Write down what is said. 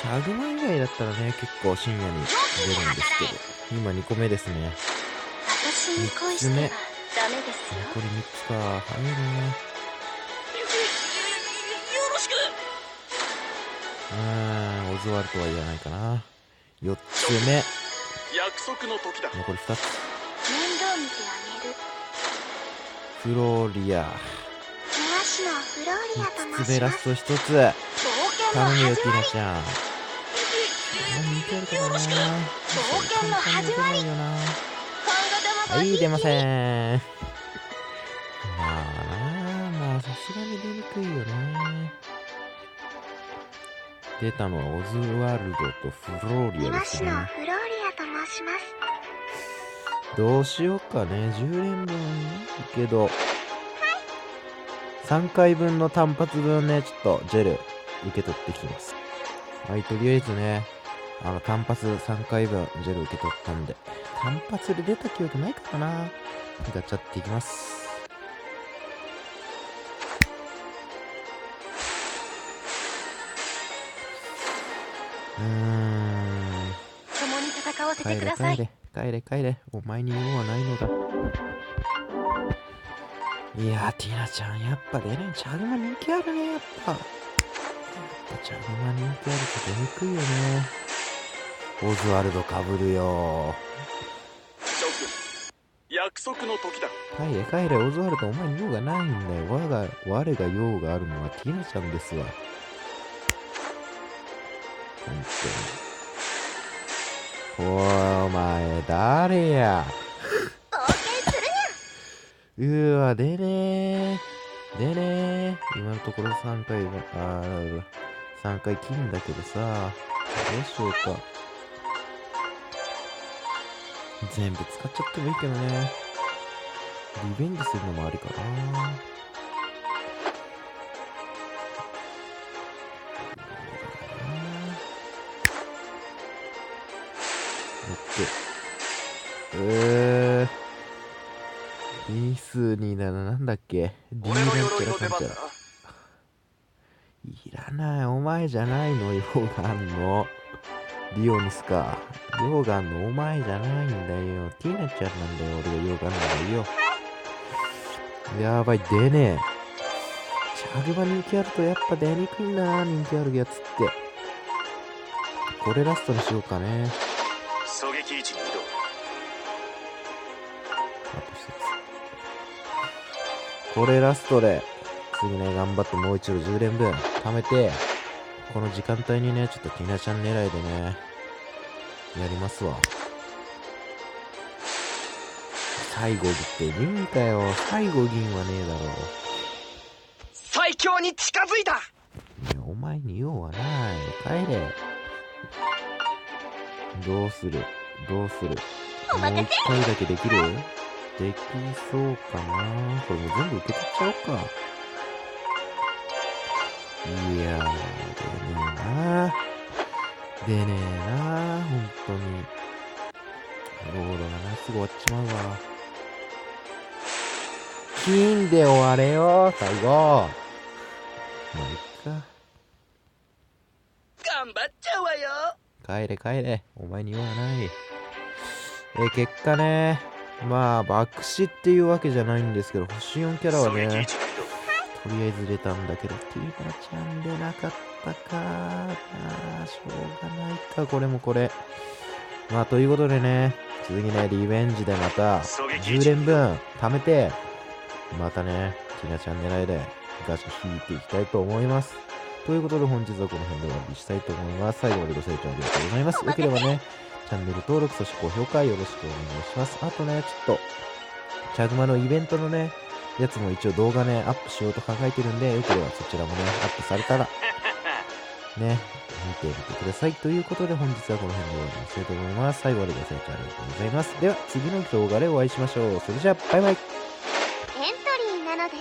チャグマ以外だったらね、結構深夜に出るんですけど、今2個目ですね。私に恋してはダメですよ。残り3つか。早いね。よろしく。オズワルドは言わないかな。4つ目。約束の時だ。残り2つ。面倒見てあげる。フローリア。庭師のフローリアと5つ申します。目ラスト1つ。冒険の頼むよ、ティー始まり。ナちゃん。人気あるからな。冒険の始まり。よな。今後ともごはい、ひいき出ません。まあさすがに出にくいよね。出たのはオズワルドとフローリア庭師のですね。フローリアと申します。どうしようかね。10連分いいけど、3回分の単発分ね、ちょっとジェル受け取ってきます。はい、とりあえずね、単発3回分ジェル受け取ったんで、単発で出た記憶ないからな。ガチャっていきます。共に戦わせて帰れください。帰れ帰れ帰れ。お前に用はないのだ。いやー、ティーナちゃん、やっぱ出ない。チャグマ人気あるね、やっぱ。チャグマ人気あると出にくいよね。オズワルドかぶるよ。諸君、約束の時だ。帰れ帰れ、オズワルド、お前に用がないんだよ。我が用があるのはティーナちゃんですわ。本当に。お前、誰や。冒険するうわ、出ねー。出ねー。今のところ3回が、3回切るんだけどさ、どうしようか。全部使っちゃってもいいけどね。リベンジするのもありかな。ディスニーならなんだっけ、俺の鎧の出番だ。いらない。お前じゃないの、用があんの。リオニスか。用があんのお前じゃないんだよ。ティーナちゃんなんだよ。俺が用があんのだよ。やばい、出ねえ。チャグマ人気あるとやっぱ出にくいな。人気あるやつって。これラストにしようかね。狙撃位置に移動。あと一つ。これラストで、次ね、頑張ってもう一度10連分貯めて、この時間帯にね、ちょっとティナちゃん狙いでね、やりますわ。最後って銀かよ。最後銀はねえだろ。最強に近づいた。いや、お前に用はない。帰れ。どうするもう一回だけできる？できそうかな。これもう全部受け取っちゃおうか。いやー、出ねえな本当に。ロードがな、すぐ終わっちまうわ。金で終われよ、最後。まあ、いっか。頑張っちゃうわよ。帰れ帰れ。お前に用はない。結果ね、まあ、爆死っていうわけじゃないんですけど、星4キャラはね、狙撃位置に移動。とりあえず出たんだけど、ティーナちゃん出なかったか。まあ、しょうがないか、これもこれ。まあ、ということでね、次ね、リベンジでまた、10連分貯めて、またね、ティーナちゃん狙いでガチャ引いていきたいと思います。ということで本日はこの辺で終わりにしたいと思います。最後までご清聴ありがとうございます。よければね、チャンネル登録、そして高評価よろしくお願いします。あとね、ちょっと、チャグマのイベントのね、やつも一応動画ね、アップしようと考えてるんで、よければそちらもね、アップされたら、ね、見てみてください。ということで本日はこの辺で終わりにしたいと思います。最後までご清聴ありがとうございます。では、次の動画でお会いしましょう。それじゃあ、バイバイ。